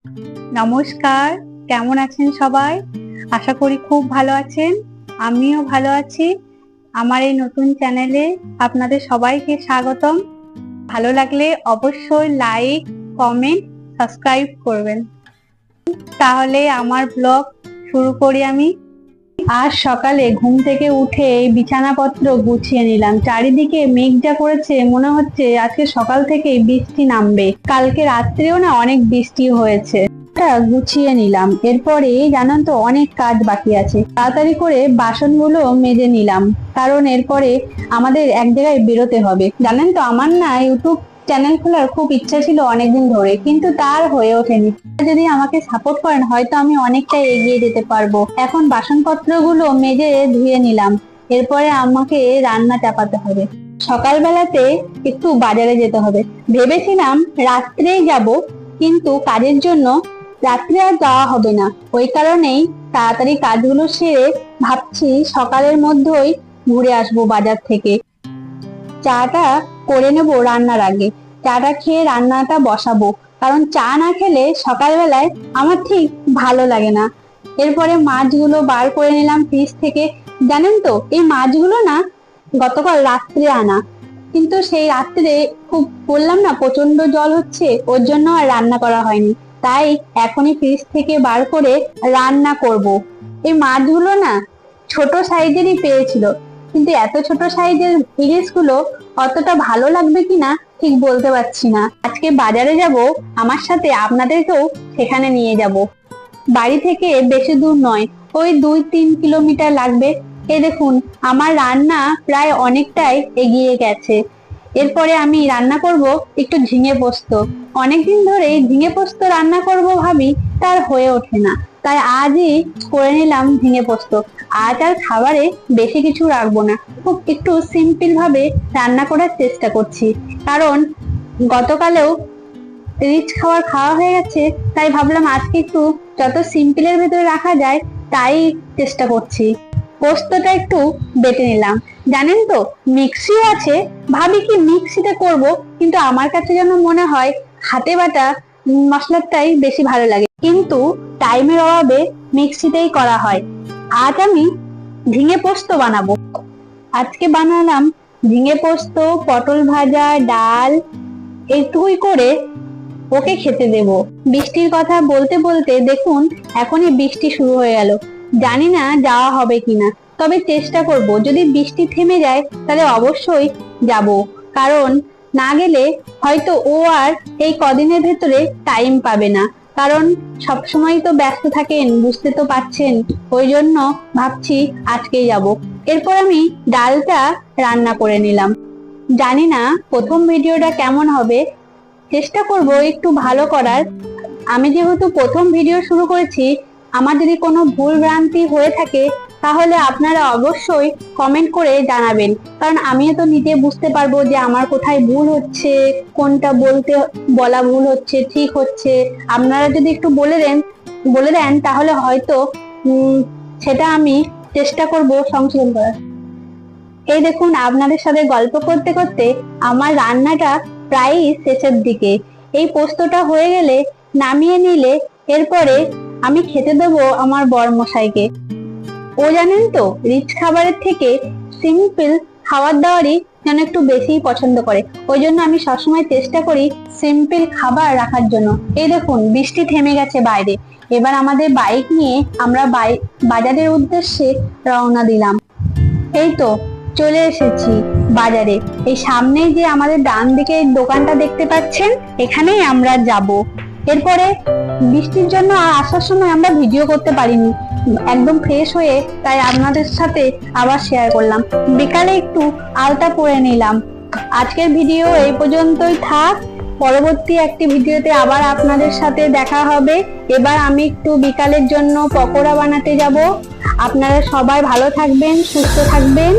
নমস্কার, কেমন আছেন সবাই? আশা করি খুব ভালো আছেন। আমিও ভালো আছি। আমার এই নতুন চ্যানেলে আপনাদের সবাইকে স্বাগতম। ভালো লাগলে অবশ্যই লাইক, কমেন্ট, সাবস্ক্রাইব করবেন। তাহলে আমার ব্লগ শুরু করি আমি। আজ সকালে ঘুম থেকে উঠে বিছানাপত্র গুছিয়ে নিলাম। চারিদিকে মেঘ যা করেছে, মনে হচ্ছে আজকে সকাল থেকে বৃষ্টি নামবে। কালকে রাত্রেও না অনেক বৃষ্টি হয়েছে। গুছিয়ে নিলাম। এরপরে জানেন তো অনেক কাজ বাকি আছে। তাড়াতাড়ি করে বাসনগুলো মেজে নিলাম, কারণ এরপরে আমাদের এক জায়গায় বেরোতে হবে। জানেন তো আমার না ইউটিউব চ্যানেল খোলার খুব ইচ্ছা ছিল অনেকদিন ধরে, কিন্তু তার হয়ে ওঠেনি। যদি আমাকে সাপোর্ট করেন হয়তো আমি অনেকটা এগিয়ে যেতে পারবো। এখন বাসনপত্রগুলো মেজে ধুয়ে নিলাম। এরপরে আমাকে রান্না চাপাতে হবে। সকালবেলাতে একটু বাজারে যেতে হবে। ভেবেছিলাম রাত্রেই যাব, কিন্তু কাজের জন্য রাত্রে আর যাওয়া হবে না। ওই কারণেই তাড়াতাড়ি কাজগুলো সেরে ভাবছি সকালের মধ্যেই ঘুরে আসবো বাজার থেকে। চাটা করে নেব রান্নার আগে। চাটা খেয়ে রান্নাটা বসাবো, কারণ চা না খেলে সকালবেলায় আমার ঠিক ভালো লাগে না। এরপরে মাছগুলো বার করে নিলাম ফ্রিজ থেকে। জানেন তো এই মাছগুলো না গতকাল রাত্রে আনা, কিন্তু সেই রাত্রে খুব বললাম না প্রচন্ড জল হচ্ছে, ওর জন্য আর রান্না করা হয়নি। তাই এখনই ফ্রিজ থেকে বার করে রান্না করব। এই মাছগুলো না ছোট সাইজেরই পেয়েছিল, কিন্তু এত ছোট সাইজের ইলিশ গুলো অতটা ভালো লাগবে কিনা ঠিক বলতে পারছি না। আজকে বাজারে যাব, আমার সাথে আপনাদেরকেও সেখানে নিয়ে যাব। বাড়ি থেকে বেশি দূর নয়, ওই 2-3 কিলোমিটার লাগবে। এই দেখুন আমার রান্না প্রায় অনেকটাই এগিয়ে গেছে। এরপরে আমি রান্না করব একটু ঝিঙে পোস্ত। অনেকদিন ধরে ঝিঙে পোস্ত রান্না করব ভাবি, তার হয়ে ওঠে না। তাই আজই করে নিলাম ঝিঙে পোস্ত। আজ আর খাবারে বেশি কিছু রাখবো না, খুব একটু সিম্পল ভাবে রান্না করার চেষ্টা করছি। কারণ গতকালেও রিচ খাওয়া হয়ে গেছে, তাই ভাবলাম আজকে একটু যত সিম্পলের ভেতরে রাখা যায় তাই চেষ্টা করছি। পোস্তটা একটু বেটে নিলাম। জানেন তো মিক্সিও আছে, ভাবি কি মিক্সিতে করব, কিন্তু আমার কাছে যেন মনে হয় হাতে বাটা মশলাটাই বেশি ভালো লাগে, কিন্তু টাইমের অভাবে মিক্সিতেই করা হয়। আজ আমি ঝিঙে পোস্ত বানাবো। আজকে বানালাম ঝিঙে পোস্ত, পটল ভাজা, ডাল, এইটুকুই করে ওকে খেতে দেব। বৃষ্টির কথা বলতে বলতে দেখুন এখনই বৃষ্টি শুরু হয়ে গেল। জানি না যাওয়া হবে কিনা, তবে চেষ্টা করব। যদি বৃষ্টি থেমে যায় তাহলে অবশ্যই যাব, কারণ না গেলে হয়তো ও আর এই কদিনের ভেতরে টাইম পাবে না। কারণ সবসময় তো ব্যস্ত থাকেন, বুঝতে তো পারছেন। ওই জন্য ভাবছি আজকেই যাব। এরপর আমি ডালটা রান্না করে নিলাম। জানি না প্রথম ভিডিওটা কেমন হবে, চেষ্টা করব একটু ভালো করার। আমি যেহেতু প্রথম ভিডিও শুরু করেছি, আমার যদি কোনো ভুল ভ্রান্তি হয়ে থাকে তাহলে আপনারা অবশ্যই কমেন্ট করে জানাবেন, কারণ আমিও তো নিজে বুঝতে পারবো যে আমার কোথায় ভুল হচ্ছে, কোনটা বলা ভুল হচ্ছে, ঠিক হচ্ছে। আপনারা যদি একটু বলে দেন তাহলে হয়তো সেটা আমি চেষ্টা করব সংশোধন করার। এই দেখুন আপনাদের সাথে গল্প করতে করতে আমার রান্নাটা প্রায় শেষের দিকে। এই পোস্তটা হয়ে গেলে নামিয়ে নিলে এরপরে আমি খেতে দেবো আমার বরমশাইকে। ও জানেন তো রিচ খাবারের থেকে সিম্পল খাবার দাবারই যেন একটু বেশি পছন্দ করে। ওই জন্য আমি সবসময় চেষ্টা করি সিম্পল খাবার রাখার জন্য। এই দেখুন বৃষ্টি থেমে গেছে বাইরে। এবার আমাদের বাইক নিয়ে আমরা বাজারের উদ্দেশ্যে রওনা দিলাম। এই তো চলে এসেছি বাজারে। এই সামনেই যে আমাদের ডান দিকে দোকানটা দেখতে পাচ্ছেন, এখানেই আমরা যাব। এরপরে বৃষ্টির জন্য আর আসার সময় আমরা ভিডিও করতে পারিনি, একদম ফ্রেশ হয়ে তাই আপনাদের সাথে আবার শেয়ার করলাম। বিকালে একটু আলতা পরে নিলাম। আজকের ভিডিও এই পর্যন্তই থাক। পরবর্তী একটি ভিডিওতে আবার আপনাদের সাথে দেখা হবে। এবার আমি একটু বিকালের জন্য পকোড়া বানাতে যাব। আপনারা সবাই ভালো থাকবেন, সুস্থ থাকবেন।